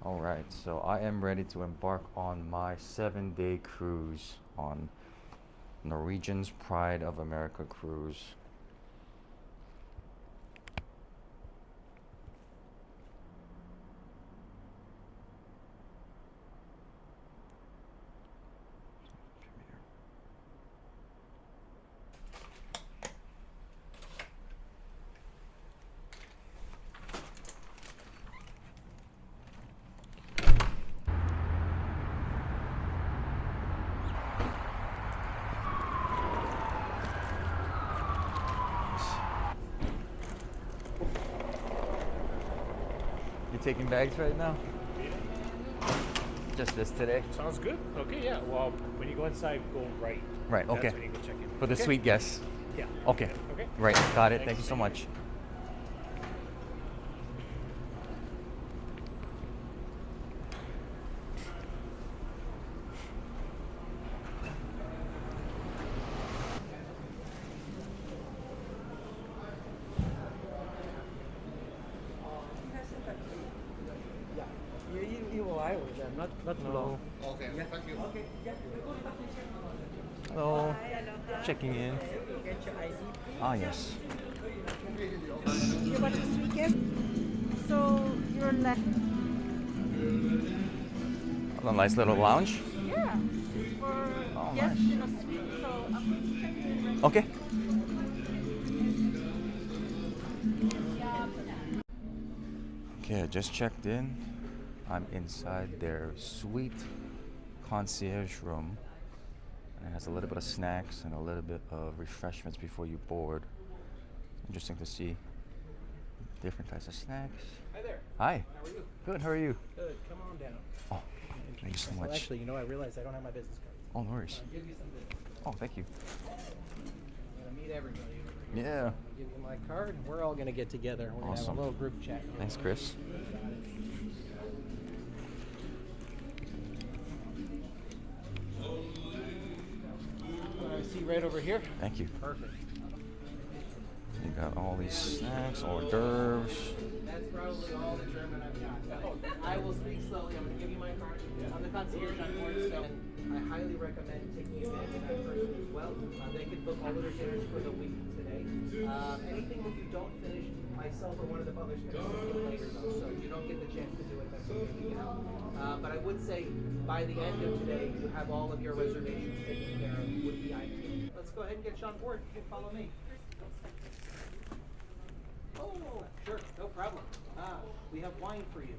All right, so I am ready to embark on my 7-day cruise on Norwegian's Pride of America cruise. You taking bags right now? Just this today? Sounds good. Okay, yeah. Well, when you go inside, go right. Right, That's okay. when you go check in. For the suite guests? Yeah. Okay. Okay. Right, got it. Thank you so much. Not too long. Okay, thank you. Hello. Checking in. Ah, yes. You want to suite guest? So you're left. A nice little lounge. Yeah. It's for Oh, guests nice. in a suite. So I'm going to check in right Okay. Okay, I just checked in. I'm inside their suite concierge room. And it has a little bit of snacks and a little bit of refreshments before you board. Interesting to see different types of snacks. Hi there. Hi. How are you? Good, how are you? Good. Come on down. Oh, thank you so Well, much. actually, I realized I don't have my business card. Oh, no worries. I'll give you some business. Oh, thank you. I'm gonna meet everybody over here. Yeah. I'll give you my card, and we're all gonna get together. We're gonna have Awesome. a little group chat. Thanks, Chris. See right over here. Thank you. Perfect. You got all these snacks, hors d'oeuvres. That's probably all the German I've got. I will speak slowly. I'm gonna give you my card. I'm the concierge on board, so I highly recommend taking advantage of that person as well. They can book all of their dinners for the week today. Anything that you don't finish, myself or one of the butlers can assist you later though, so if you don't get the chance to do it, that's okay, but I would say by the end of today, you have all of your reservations taken care of would be ideal. Let's go ahead and get you on board. You can follow me. Oh, sure, no problem. We have wine for you.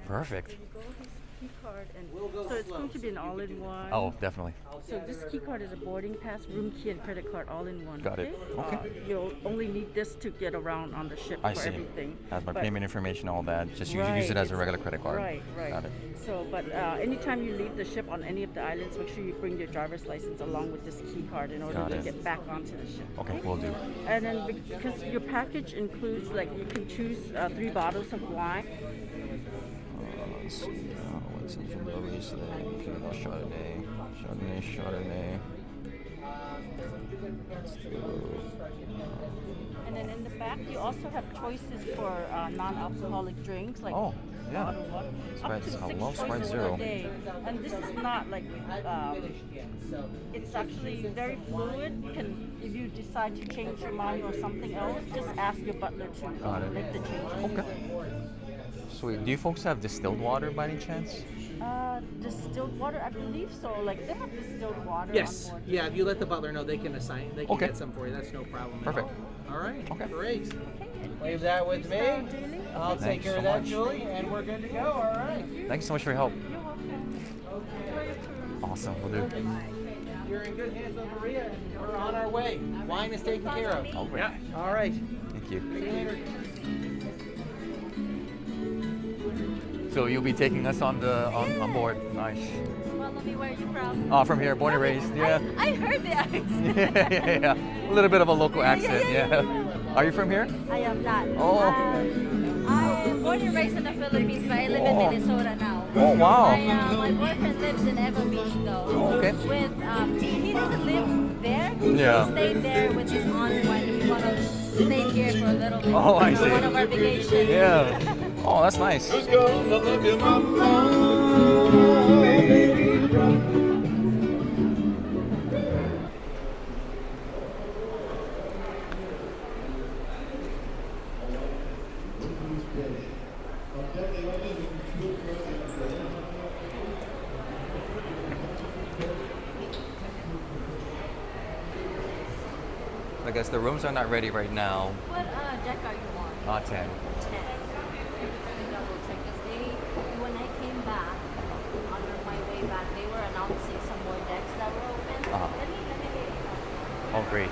Perfect. There you go, his key card. And We'll go so it's slow, going to so be an you can do all-in-one. Oh, definitely. So this key card is a boarding pass, room key, and credit card all in one. Got it. Okay. You'll only need this to get around on the ship I for see. everything. Has my But- payment information, all that. Just use Right, it as a it's- regular credit card. Right, right. Got it. So, but anytime you leave the ship on any of the islands, make sure you bring your driver's license along with this key card in order Got to it. get back onto the ship. Okay, will do. And then because your package includes, like, you can choose 3 bottles of wine. Let's see. What's in from beverages today? Pinot Chardonnay. Chardonnay. Let's do. And then in the back, you also have choices for non-alcoholic drinks, like Oh, yeah. bottled water. Sprite Up to 6 Hello, Sprite choices Zero. per day. And this is not like, it's actually very fluid. You can, if you decide to change your mind or something else, just ask your butler to Got it. make the changes. Okay. Sweet. Do you folks have distilled water by any chance? Distilled water, I believe so. Like they have distilled water Yes. on board. Yeah, if you let the butler know, they can assign, they can Okay. get some for you. That's no problem. at Perfect. all. All right. Okay. Great. Okay. Leave that with me. Julie? I'll take Thanks care so of that, much. Julie, and we're good to go. All right. Thanks so much for your help. You're welcome. Enjoy your cruise. Awesome. We'll do. You're in good hands with Maria, and we're on our way. Wine is taken care of. All right. All right. Thank you. See you later. So you'll be taking us on on board. Nice. Well, let me, where are you from? Oh, from here, born and raised. Yeah. I heard the accent. yeah. A little bit of a local accent. Yeah. Are you from here? I am not. Oh. I'm born and raised in the Philippines, but I live Oh. in Minnesota now. Oh, wow. My boyfriend lives in Echo Beach though. Okay. With he doesn't live there. Yeah. He stayed there with his aunt when we want to stay here for a little bit. Oh, I for see. one of our vacations. Yeah. Oh, that's nice. Who's gonna love you, mama? guess the rooms are not ready right now. What deck are you on? 10. 10. Double check, 'cause when I came back, on my way back, they were announcing some more decks that were open. Let me Oh, great.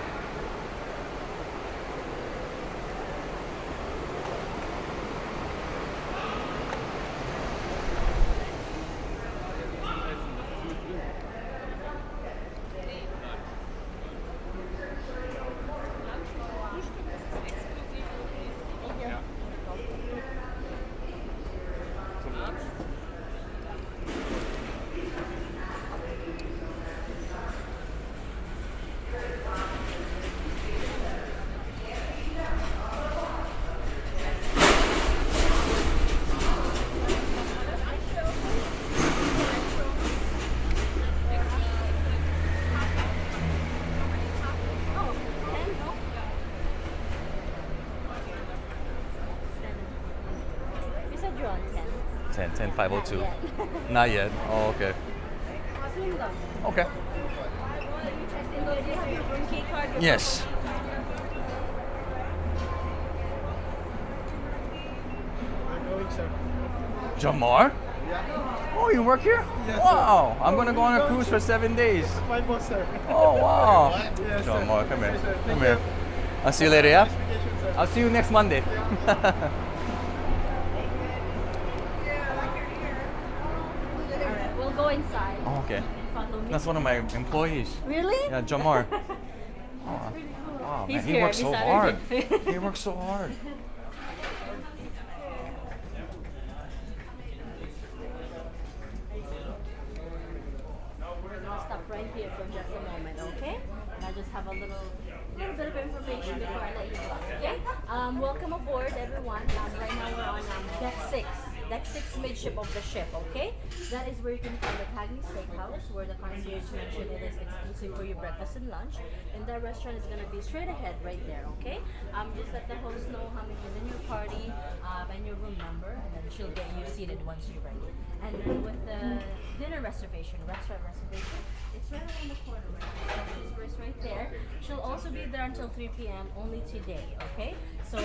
You said you're on 10. 10, 502. Not yet. Not yet. Oh, okay. Soon though. Okay. Do you have your room key card? Yes. I'm going, sir. Jamar? Yeah. Oh, you work here? Yes, sir. Wow. I'm going to go on a cruise for 7 days. My boss, sir. Oh, wow. Yes, sir. Jamar, come here. Yes, sir. Come Thank here. you. I'll see you later, yeah? Vacation, sir. I'll see you next Monday. Alright, we'll go inside. Oh, okay. And follow me. That's one of my employees. Really? Yeah, Jamar. Oh, wow, He's man, he here works every so hard. Saturday. He works so hard. We're gonna stop right here for just a moment, okay? And I'll just have a little bit of information before I let you go, okay? Welcome aboard, everyone. Right now we're on deck 6. Deck 6 midship of the ship, okay? That is where you can find the Cagney Steakhouse, where the concierge mentioned it is exclusive for your breakfast and lunch. And the restaurant is gonna be straight ahead right there, okay? Just let the host know how many is in your party and your room number, and then she'll get you seated once you're ready. And then with the dinner reservation, restaurant reservation, it's right around the corner right there. She's right there. She'll also be there until 3 p.m. only today, okay? So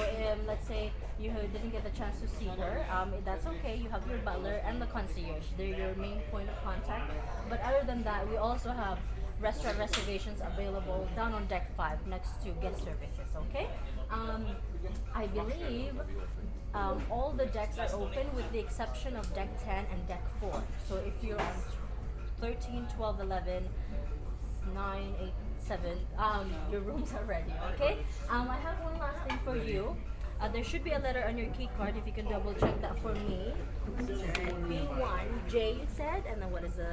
let's say you didn't get the chance to see her, that's okay. You have your butler and the concierge. They're your main point of contact. But other than that, we also have restaurant reservations available down on deck 5 next to guest services, okay? I believe all the decks are open with the exception of deck 10 and deck 4. So if you're on 13, 12, 11, 9, 8, 7, your rooms are ready, okay? I have one last thing for you. There should be a letter on your key card if you can double check that for me. B1J you said, and then what is the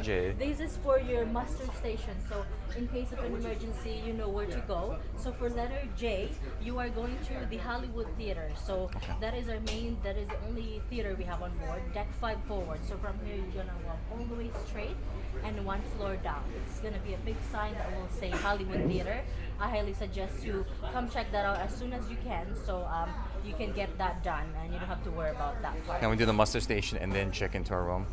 J. This is for your muster station, so in case of an emergency, you know where to go. So for letter J, you are going to the Hollywood Theater. So that is our main, that is the only theater we have on board, deck 5 forward. So from here, you're gonna walk all the way straight and 1 floor down. It's gonna be a big sign that will say Hollywood Theater. I highly suggest you come check that out as soon as you can, so you can get that done and you don't have to worry about that part. Can we do the muster station and then check into our room?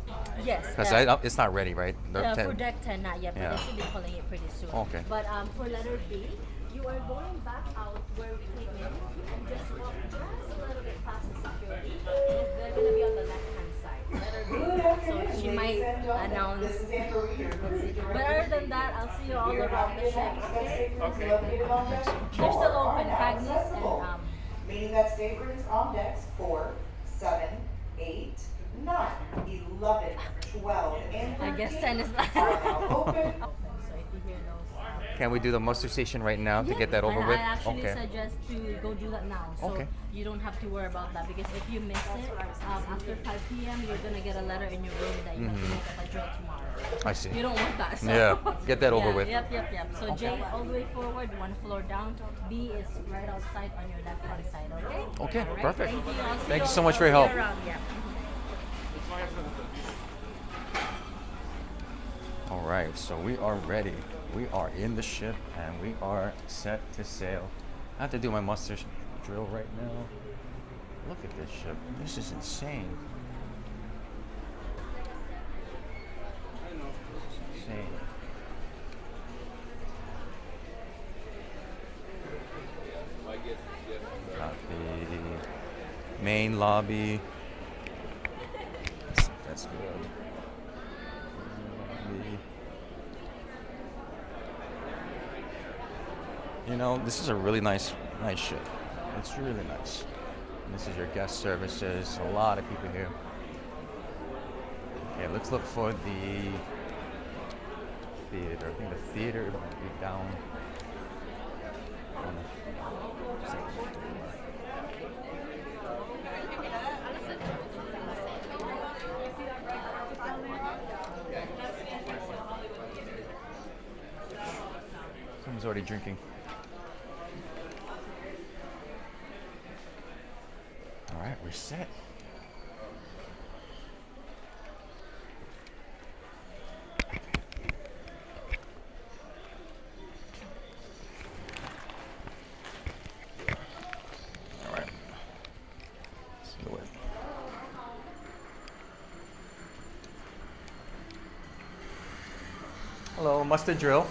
Yes. Because it's not ready, right? For deck 10, not yet, but Yeah. they should be pulling it pretty soon. Okay. But for letter B, you are going back out where we came in and just walk just a little bit past the security. And they're going to be on the left-hand side. Letter B. So she might announce. Let's see. But other than that, I'll see you all around the ship. Okay? They're still open, Cagney's and Meaning that staterooms on decks 4, 7, 8, 9, 11, 12, and 13 I guess 10 is not. are now open. So if you hear those. Can we do the muster station right now to Yeah, get that over and with? I actually Okay. suggest to go do that now, so Okay. you don't have to worry about that. Because if you miss it after 5 p.m., you're gonna get a letter in your room that you have to make up a drill tomorrow. I see. You don't want that. So. Yeah, get that over Yeah, with. Yep. So J all the way forward, 1 floor down. B is right outside on your left hand side. Okay. Okay, All right, perfect. Thank you. I'll see Thank you all- so much for your I'll help. see you around, yeah. All right, so we are ready. We are in the ship and we are set to sail. I have to do my muster drill right now. Look at this ship. This is insane. Insane. main lobby. That's good. Lobby. You know, this is a really nice ship. It's really nice. And this is your guest services. A lot of people here. Okay, let's look for the theater. I think the theater might be down on the second floor. Someone's already drinking. All right, we're set. All right. Let's do it. Hello, mustard drill.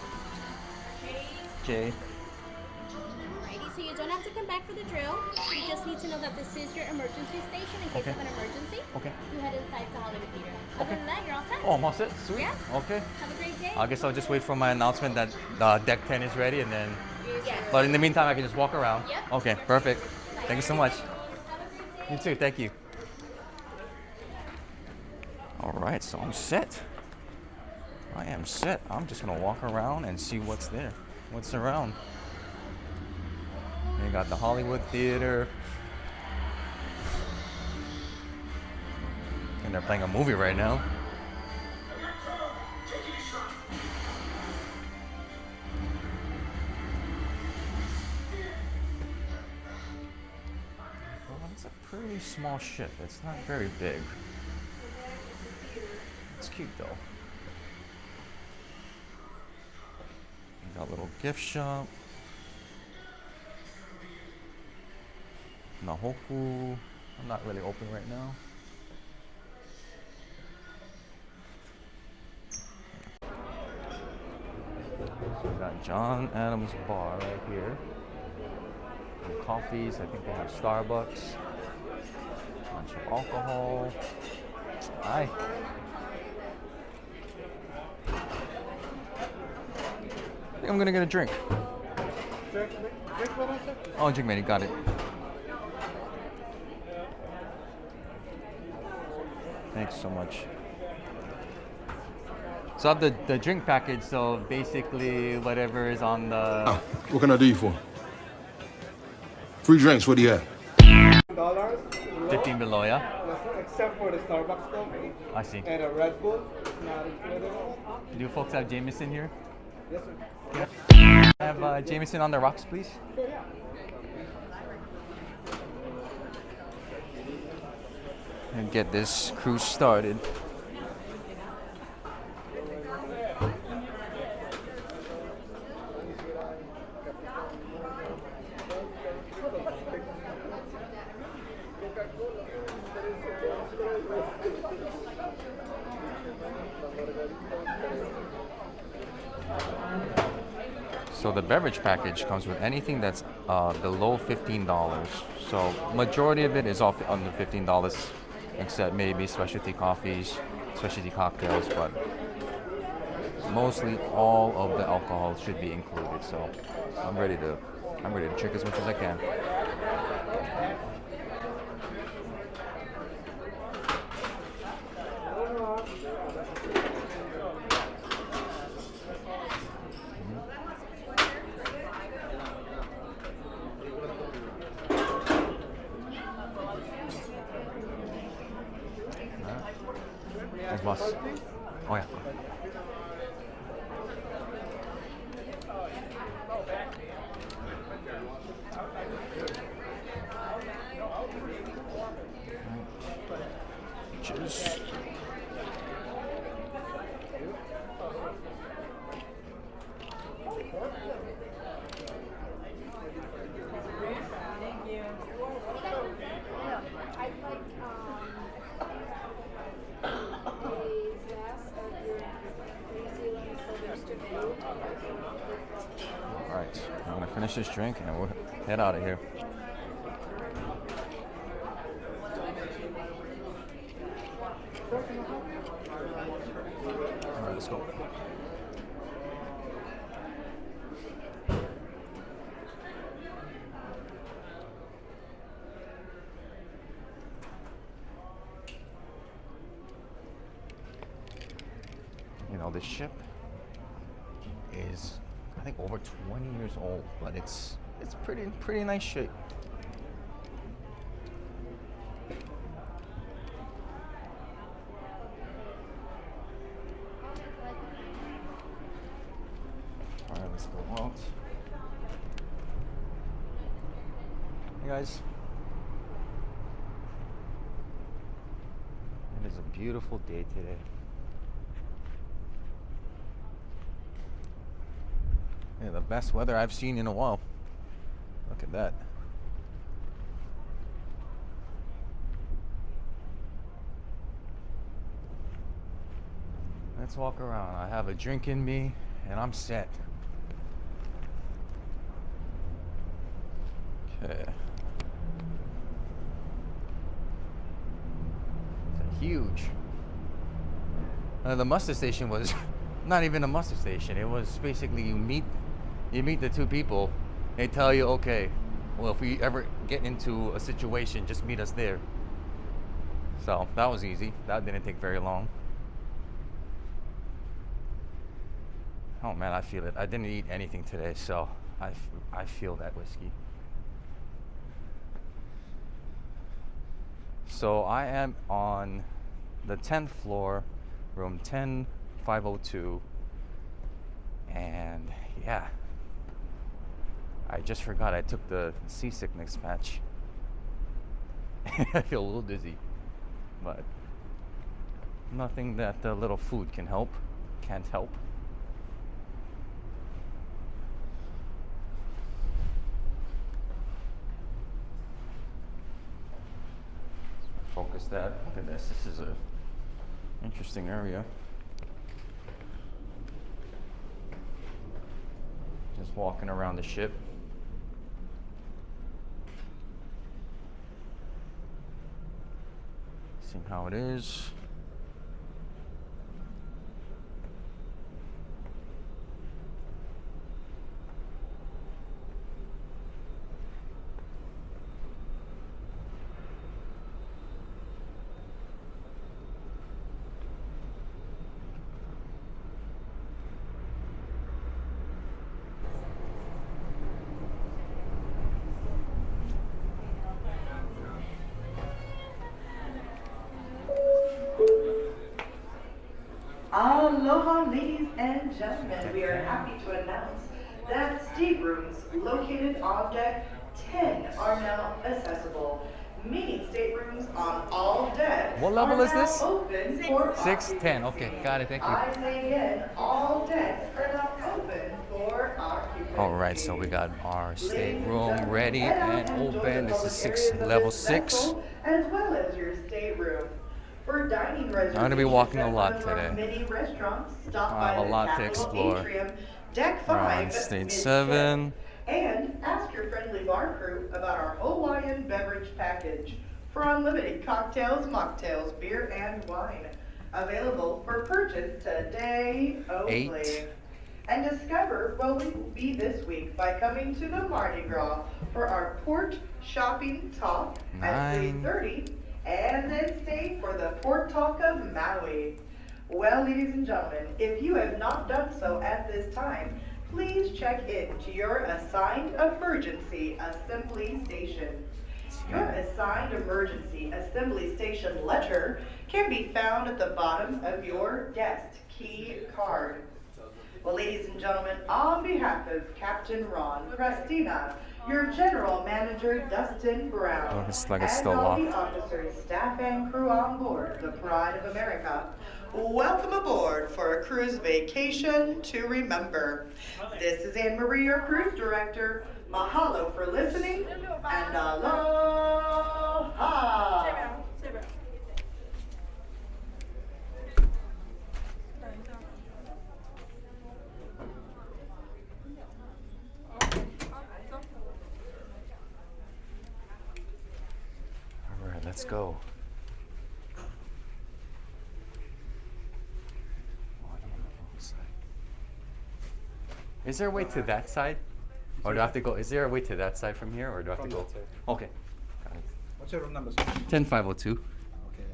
Jay. Alrighty, so you don't have to come back for the drill. You just need to know that this is your emergency station in case Okay. of an emergency. Okay. You head inside to Hollywood Theater. Other than that, you're all set. Oh, I'm all set. Sweet. Yeah. Okay. Have a great day. I guess I'll just wait for my announcement that deck 10 is ready, and then. Yes. But in the meantime, I can just walk around. Yep. Okay, perfect. Thank you so much. Have a great day. You too. Thank you. All right, so I'm set. I am set. I'm just gonna walk around and see what's there, what's around. You got the Hollywood Theater. And they're playing a movie right now. Well, it's a pretty small ship. It's not very big. It's cute though. You got a little gift shop. Nahoku. I'm not really open right now. So we got John Adams Bar right here. Some coffees. I think they have Starbucks. Bunch of alcohol. Hi. I think I'm gonna get a drink. Drink one, sir? Oh, drink menu. Got it. Thanks so much. So I have the drink package, so basically whatever is on the... What can I do you for? Free drinks, what do you have? $15 15 below, yeah? Yes, sir, except for the Starbucks coffee I see. and a Red Bull. It's not included. Do you folks have Jameson here? Yes, sir. I have Jameson on the rocks, please. Sure, yeah. And get this cruise started. So the beverage package comes with anything that's below $15. So majority of it is off under $15, except maybe specialty coffees, specialty cocktails, but mostly all of the alcohol should be included. So I'm ready to drink as much as I can. Thanks, boss. Oh, yeah. Cheers. All right, I'm gonna finish this drink and we'll head out of here. know, the ship is, I think, over 20 years old, but it's pretty nice shape. All right, let's go out. Hey guys. It is a beautiful day today. Yeah, the best weather I've seen in a while. Look at that. Let's walk around. I have a drink in me and I'm set. Okay. It's huge. The muster station was not even a muster station. It was basically you meet the two people. They tell you, okay, well, if we ever get into a situation, just meet us there. So that was easy. That didn't take very long. Oh man, I feel it. I didn't eat anything today, so I feel that whiskey. So I am on the 10th floor, room 10502, and yeah, I just forgot I took the seasickness patch. I feel a little dizzy, but nothing that the little food can't help. Focus that. Look at this. This is a interesting area. Just walking around the ship. Seeing how it is. Aloha, ladies and gentlemen. We are happy to announce that staterooms located on deck 10 are now accessible. Meaning staterooms on all decks What level are is now this? open for 610. Okay, got it. Thank you. I say again, all decks are now open for occupancy. All right, so we got our stateroom Ladies ready head out and enjoy open. the This is public areas of level this 6. vessel, as well as your stateroom. For dining reservations, gonna be walking a at lot one of our today. many restaurants, stop I by have a the lot to Capitol explore. Atrium, Deck We're 5, on stage mid-ship, 7. and ask your friendly bar crew about our Hawaiian beverage package for unlimited cocktails, mocktails, beer, and wine. Available for purchase today only. 8. And discover where we will be this week by coming to the Mardi Gras for our port shopping talk at 9. 3:30, and then stay for the Port Talk of Maui. Well, ladies and gentlemen, if you have not done so at this time, please check in to your assigned emergency assembly station. Your assigned emergency assembly station letter can be found at the bottom of your guest key card. Well, ladies and gentlemen, on behalf of Captain Ron, Christina, your General Manager Dustin Brown, Looks like it's and still all the locked. officers, staff, and crew on board the Pride of America, welcome aboard for a cruise vacation to remember. This is Anne Marie, your cruise director. Mahalo for listening, and aloha! All right, let's go. Is there a way to that side? Or do I have to go? Is there a way to that side from here, or do I have to go? Okay. Got it. What's your room number, sir? 10502. Okay.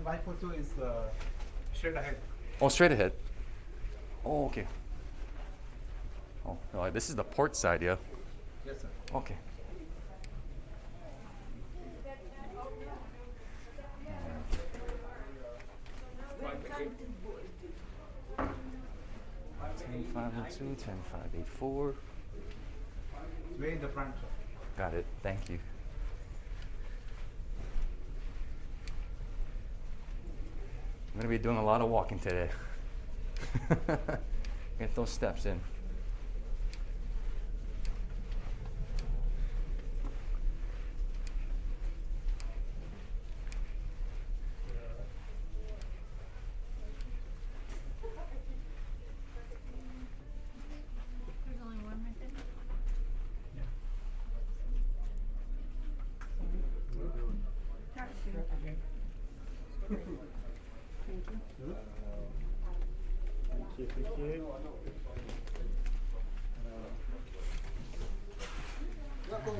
my photo is straight ahead. Oh, straight ahead. Oh, okay. Oh, no, this is the port side, yeah? Yes, sir. Okay. Ten five oh two, 10-584. It's way in the front, sir. Got it. Thank you. I'm gonna be doing a lot of walking today. Get those steps in. There's only one right there.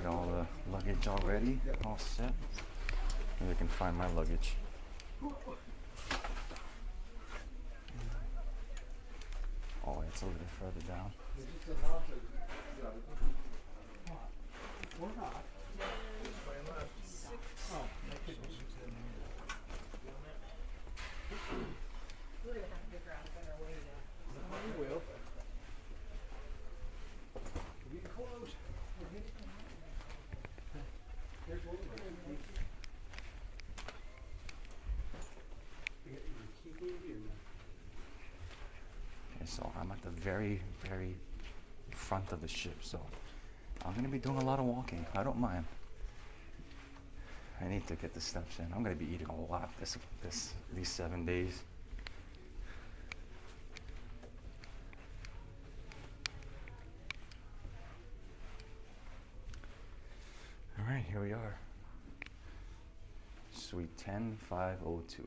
Got all the luggage already, all set. Maybe I can find my luggage. Oh, it's a little further down. Okay, so I'm at the very, very front of the ship, so I'm gonna be doing a lot of walking. I don't mind. I need to get the steps in. I'm gonna be eating a lot these 7 days. All right, here we are. Suite 10502.